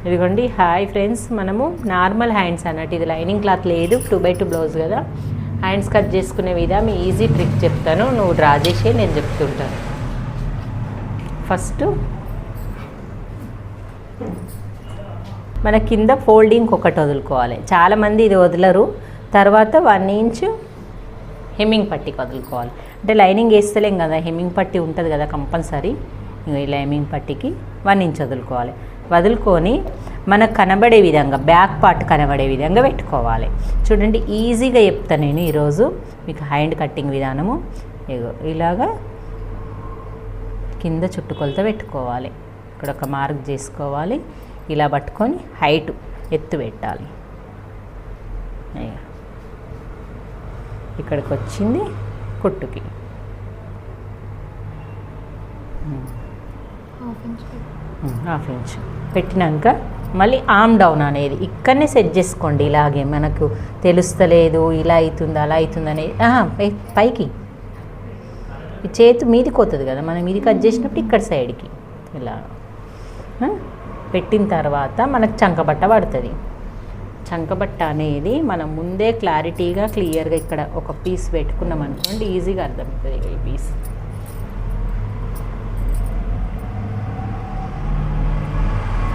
ఇదిగోండి. Hi friends, మనము normal hands అన్నట్టు, ఇది లైనింగ్ క్లాత్ లేదు, 2x2 బ్లౌజ్ కదా. హ్యాండ్స్ కట్ చేసుకునే విధానం ఈజీ ట్రిక్ చెప్తాను, నువ్వు డ్రా చేసే నేను చెప్తుంటాను. ఫస్ట్ మన కింద ఫోల్డింగ్ ఒకటి వదులుకోవాలి. చాలామంది ఇది వదలరు. తర్వాత 1 ఇంచ్ హెమ్మింగ్ పట్టికి వదులుకోవాలి. అంటే లైనింగ్ వేస్తలేం కదా, హెమ్మింగ్ పట్టి ఉంటుంది కదా కంపల్సరీ. ఇలా హెమ్మింగ్ పట్టికి 1 ఇంచ్ వదులుకోవాలి. వదులుకొని మనకు కనబడే విధంగా, బ్యాక్ పార్ట్ కనబడే విధంగా పెట్టుకోవాలి. చూడండి, ఈజీగా చెప్తాను నేను ఈరోజు మీకు హ్యాండ్ కట్టింగ్ విధానము. ఇలాగా కింద చుట్టుకొలత పెట్టుకోవాలి. ఇక్కడ ఒక మార్క్ చేసుకోవాలి. ఇలా పట్టుకొని హైట్ ఎత్తు పెట్టాలి. ఇక్కడికి వచ్చింది కుట్టుకి హాఫ్ ఇంచ్ పెట్టినాక మళ్ళీ ఆమ్ డౌన్ అనేది ఇక్కడనే సెట్ చేసుకోండి. ఇలాగే మనకు తెలుస్తలేదు, ఇలా అవుతుంది అలా అవుతుంది అనేది పైకి ఈ చేతి మీదికి పోతుంది కదా, మనం మీది కట్ చేసినప్పుడు ఇక్కడ సైడ్కి ఇలా పెట్టిన తర్వాత మనకు చంకబట్ట పడుతుంది. చంకబట్ట అనేది మనం ముందే క్లారిటీగా క్లియర్గా ఇక్కడ ఒక పీస్ పెట్టుకున్నాం అనుకోండి, ఈజీగా అర్థమవుతుంది. ఈ పీస్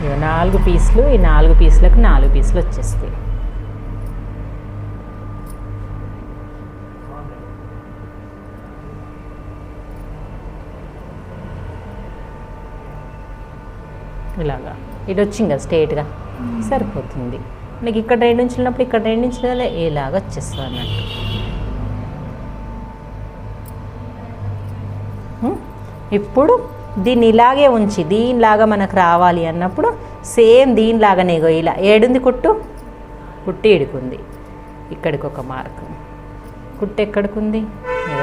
ఇక 4 పీసులు, ఈ 4 పీసులకు 4 పీసులు వచ్చేస్తాయి. ఇలాగా ఇది వచ్చింది కదా స్ట్రేట్గా, సరిపోతుంది. మనకి ఇక్కడ 2 ఇంచులు ఉన్నప్పుడు ఇక్కడ 2 ఇంచులు ఇలాగ వచ్చేస్తుంది అన్నట్టు. ఇప్పుడు దీన్ని ఇలాగే ఉంచి దీనిలాగా మనకు రావాలి అన్నప్పుడు సేమ్ దీనిలాగానే ఇలా ఏడుంది కుట్టు ఇడుకుంది. ఇక్కడికి ఒక మార్క్, కుట్టు ఎక్కడికి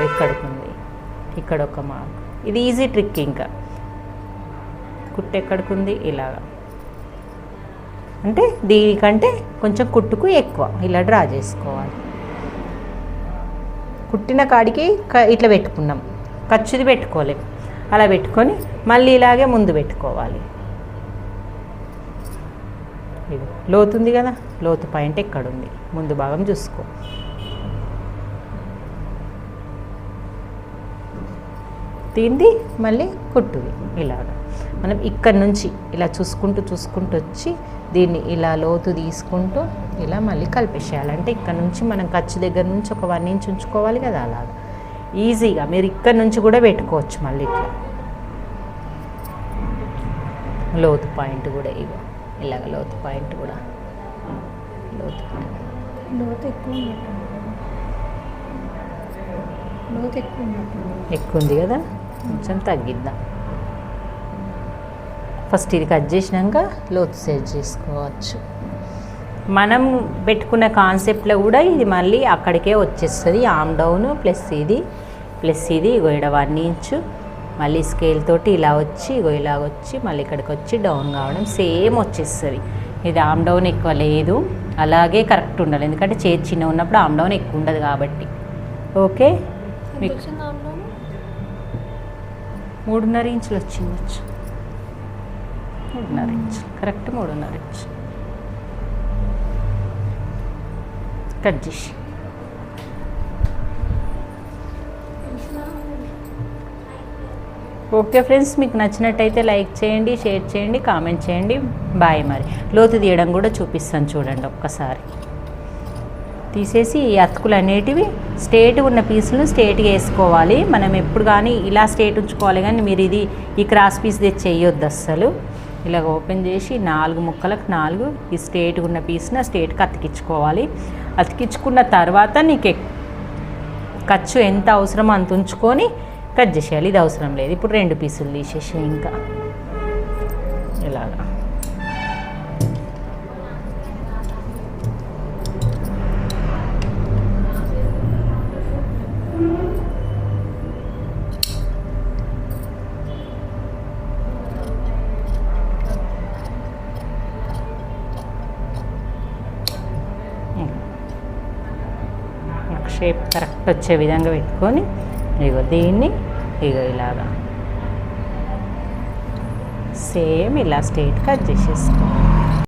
ఇక్కడికి, ఇక్కడ ఒక మార్క్. ఇది ఈజీ ట్రిక్. ఇంకా కుట్టు ఎక్కడికి ఇలాగా, అంటే దీనికంటే కొంచెం కుట్టుకు ఎక్కువ ఇలా డ్రా చేసుకోవాలి. కుట్టిన కాడికి ఇట్లా పెట్టుకున్నాం, ఖర్చుది పెట్టుకోలేము. అలా పెట్టుకొని మళ్ళీ ఇలాగే ముందు పెట్టుకోవాలి. ఇది లోతుంది కదా, లోతు పాయింట్ ఎక్కడుంది ముందు భాగం చూసుకో. దీన్ని మళ్ళీ కుట్టుది. ఇలాగా మనం ఇక్కడ నుంచి ఇలా చూసుకుంటూ వచ్చి దీన్ని ఇలా లోతు తీసుకుంటూ ఇలా మళ్ళీ కలిపేసేయాలి. అంటే ఇక్కడ నుంచి మనం ఖర్చు దగ్గర నుంచి ఒక 1 ఇంచ్ ఉంచుకోవాలి కదా. అలాగా ఈజీగా మీరు ఇక్కడ నుంచి కూడా పెట్టుకోవచ్చు. మళ్ళీ ఇట్లా లోతు పాయింట్ కూడా ఇలాగ లోతు పాయింట్ కూడా ఎక్కువ ఉంది కదా, కొంచెం తగ్గిద్దాం. ఫస్ట్ ఇది కట్ చేసినాక లోతు సెట్ చేసుకోవచ్చు. మనం పెట్టుకున్న కాన్సెప్ట్లో కూడా ఇది మళ్ళీ అక్కడికే వచ్చేస్తుంది. ఆమ్ డౌన్ ప్లస్ ఇది ఇక్కడ 1 ఇంచు మళ్ళీ స్కేల్ తోటి ఇలా వచ్చి ఇలా వచ్చి మళ్ళీ ఇక్కడికి వచ్చి డౌన్ కావడం సేమ్ వచ్చేస్తుంది. ఇది ఆమ్ డౌన్ ఎక్కువ లేదు, అలాగే కరెక్ట్ ఉండాలి. ఎందుకంటే చేతి చిన్న ఉన్నప్పుడు ఆమ్ డౌన్ ఎక్కువ ఉండదు కాబట్టి. ఓకే, మీకు 3.5 ఇంచులు వచ్చిందచ్చు. 3.5 ఇంచు కరెక్ట్, 3.5 ఇంచు కట్ చేసి ఓకే ఫ్రెండ్స్, మీకు నచ్చినట్టయితే లైక్ చేయండి, షేర్ చేయండి, కామెంట్ చేయండి. బాయ్. మరి లోతు తీయడం కూడా చూపిస్తాను చూడండి. ఒక్కసారి తీసేసి ఈ అతుకులు అనేటివి స్ట్రేట్గా ఉన్న పీసులను స్ట్రేట్గా వేసుకోవాలి. మనం ఎప్పుడు కానీ ఇలా స్ట్రేట్ ఉంచుకోవాలి, కానీ మీరు ఈ క్రాస్ పీస్ తెచ్చి వేయొద్దు అస్సలు. ఇలాగ ఓపెన్ చేసి 4 ముక్కలకు 4 ఈ స్ట్రేట్గా ఉన్న పీస్ని స్ట్రేట్గా అతికించుకోవాలి. అతికించుకున్న తర్వాత నీకు ఖర్చు ఎంత అవసరమో అంత ఉంచుకొని కట్ చేసేయాలి. ఇది అవసరం లేదు. ఇప్పుడు 2 పీసులు తీసేసి ఇంకా ఇలాగా షేప్ కరెక్ట్ వచ్చే విధంగా పెట్టుకొని దీన్ని ఇలాగా సేమ్ ఇలా స్ట్రైట్ కట్ చేసేసుకో.